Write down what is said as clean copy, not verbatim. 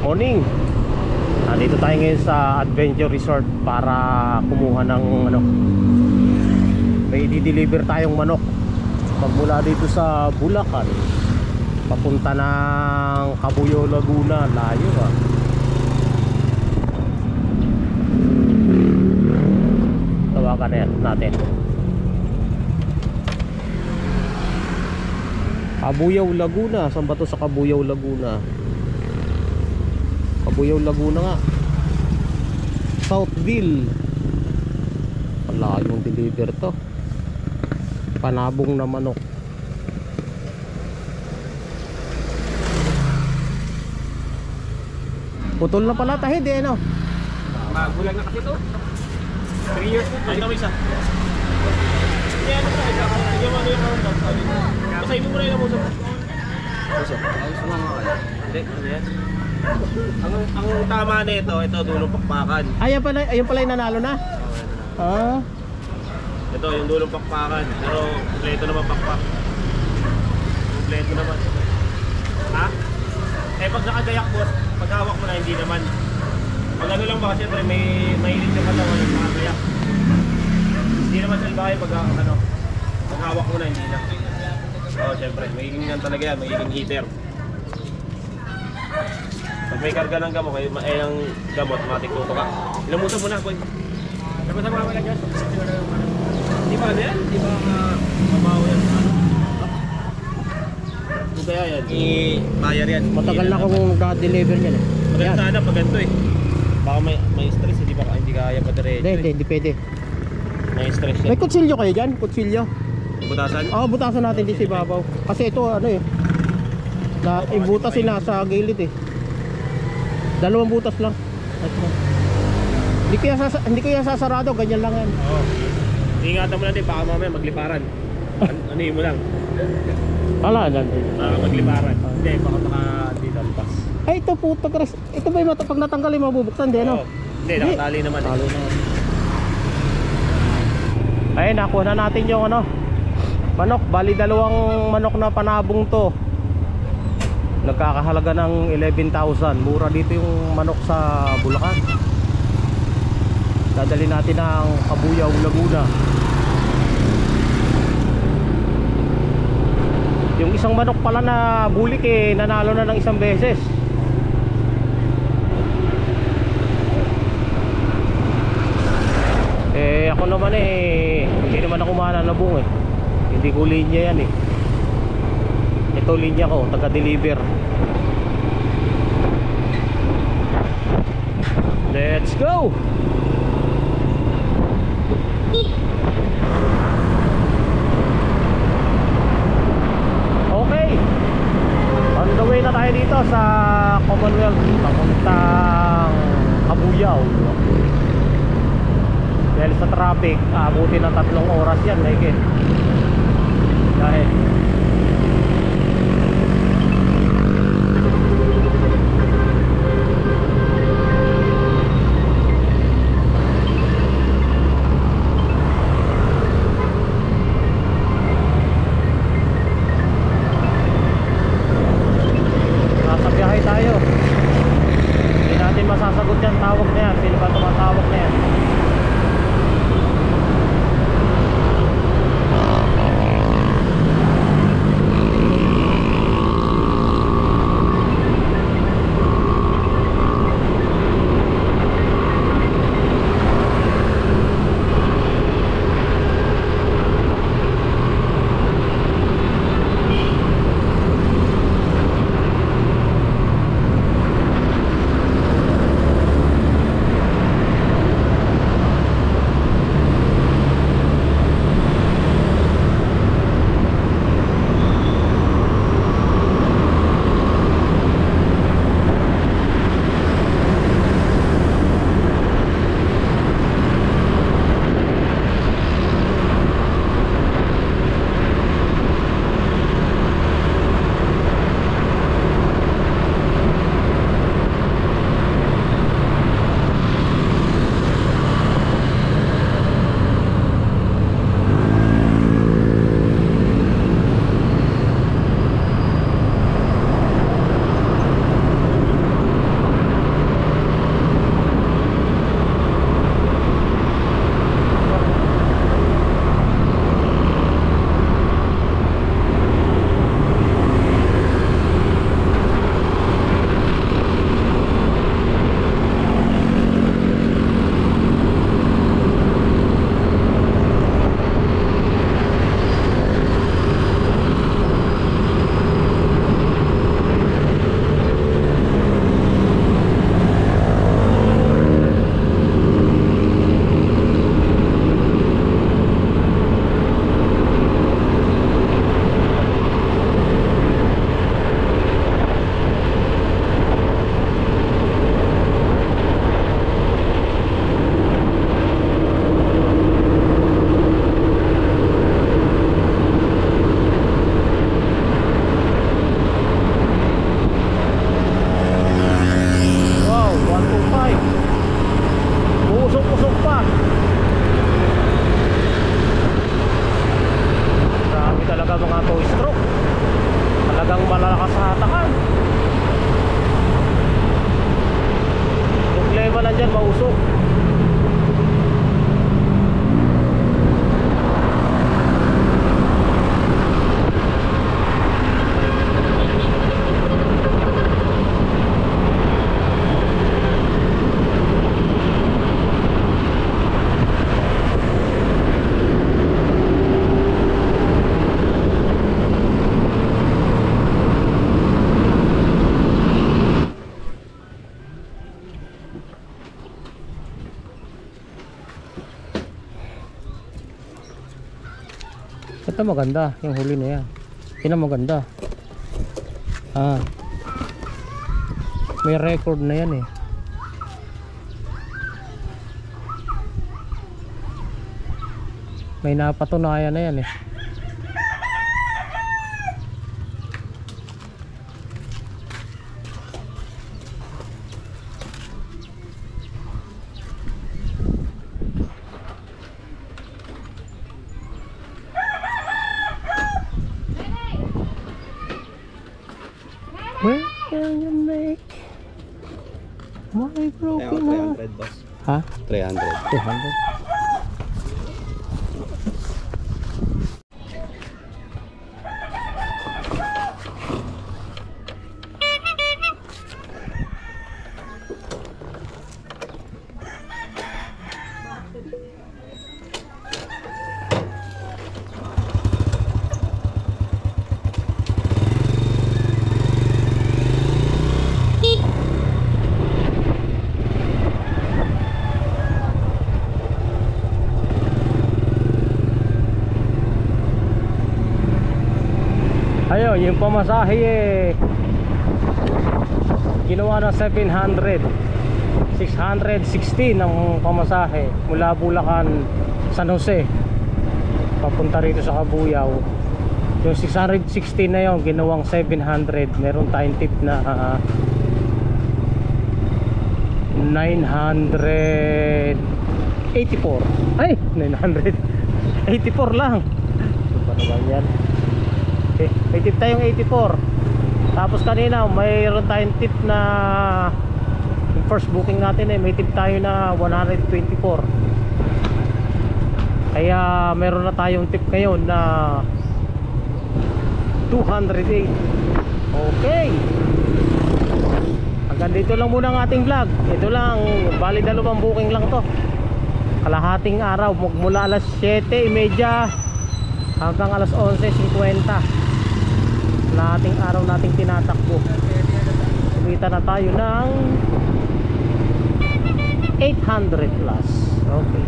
Morning. Nandito tayo ngayon sa Adventure Resort para kumuha ng ano. May i-deliver tayong manok. Magmula dito sa Bulacan papunta ng Cabuyao, Laguna. Layo ah. Tawagan na yan natin. Cabuyao, Laguna. Saan ba to sa Cabuyao, Laguna? Cabuyao, Laguna nga. Southville. Wala yung deliver to. Panabong na manok. Putol na pala tahid eh no? Magulang na kasi to. 3 years na. Ay na isa. Yan na isa. Yung ano yung round up sabi. Basahin mo muna yung musap. Musap. Ayos mo nga. Hindi, ano yan? Ang tama nito, ito dulong pakpakan. Ayun pala yung nanalo na. Ah. Ito yung dulong pakpakan. Pero kompleto naman pakpak. Kompleto naman. Ha? Eh pag nakagayak boss, pag hawak mo na hindi naman. Pag ano lang ba, siyempre may mahilig yung katawan yung nakagayak. Hindi naman salbahe pag ano, pag hawak mo na hindi na. Oo, siyempre, magiging yan talaga yan, magiging heater. Pag may karga ng gamot, ng gamot, matik-tuto ka. Ilamutan mo na, boy. Sama-sama ka lang dyan. Di ba ano yan? Di ba mabaho yan? Kung kaya yan, i-bayar yan. Matagal na akong nag-deliver niyan eh. Maganda na pag ganito eh. Baka may stress, hindi ba hindi kaya pa diretso. Hindi pwede. May stress yan. May kutsilyo kayo dyan? Kutsilyo? Butasan? Oo, butasan natin di si Babaw. Kasi ito ano eh, ibutasin na sa gilid eh. 2 butas lang. Hindi ko yan sasarado, ganyan lang yan. Oo. Ingatan mo natin, baka mamaya magliparan. Ano yun mo lang? Wala yan. Magliparan. Hindi, baka dito pas. Ay, ito puto Chris. Ito ba yung pag natanggal yung mabubuksan din, no? Hindi, nakatali naman. Tali na. Ay, nakuha na natin yung ano, manok. Bali 2 manok na panabong to. Nagkakahalaga ng 11,000. Mura dito yung manok sa Bulacan. Dadali natin ng Cabuyao, Laguna. Yung isang manok pala na bulik eh, nanalo na ng 1 beses. Eh ako naman eh, hindi naman ako mananabong eh. Hindi ko linya yan eh. Ito linya ko, taga-deliver. Let's go! Okay, on the way na tayo dito sa Commonwealth papuntang Cabuyao. Dahil sa traffic, abutin ng 3 oras yan mahigit. Dahil tayo. Hindi natin masasagot yan, tawag na yan. Sino ba tumatawag na yan? Ito maganda, yung huli na yan. Yan ang maganda. May record na yan eh. May napatunayan na yan eh. Where can you make my broken heart? 300 boss. Ha? 300. 200? Ayun, yung pamasahe eh, ginawa na 700, 616 ang pamasahe mula Bulacan, San Jose papunta rito sa Cabuyao. Yung 616 na yun ginawang 700. Meron tayong tip na 984. Ay, 984 lang. Ano ba naman yan? Okay, may tip tayong 84. Tapos kanina mayroon tayong tip na yung first booking natin eh, may tip tayo na 124. Kaya meron na tayong tip ngayon na 208. Okay, hanggang dito lang muna ang ating vlog. Ito lang, bali dalawang booking lang to, kalahating araw mula alas 7:30 hanggang alas 11:50 na ating araw nating tinatakbo. Kumita na tayo ng 800 plus. Okay.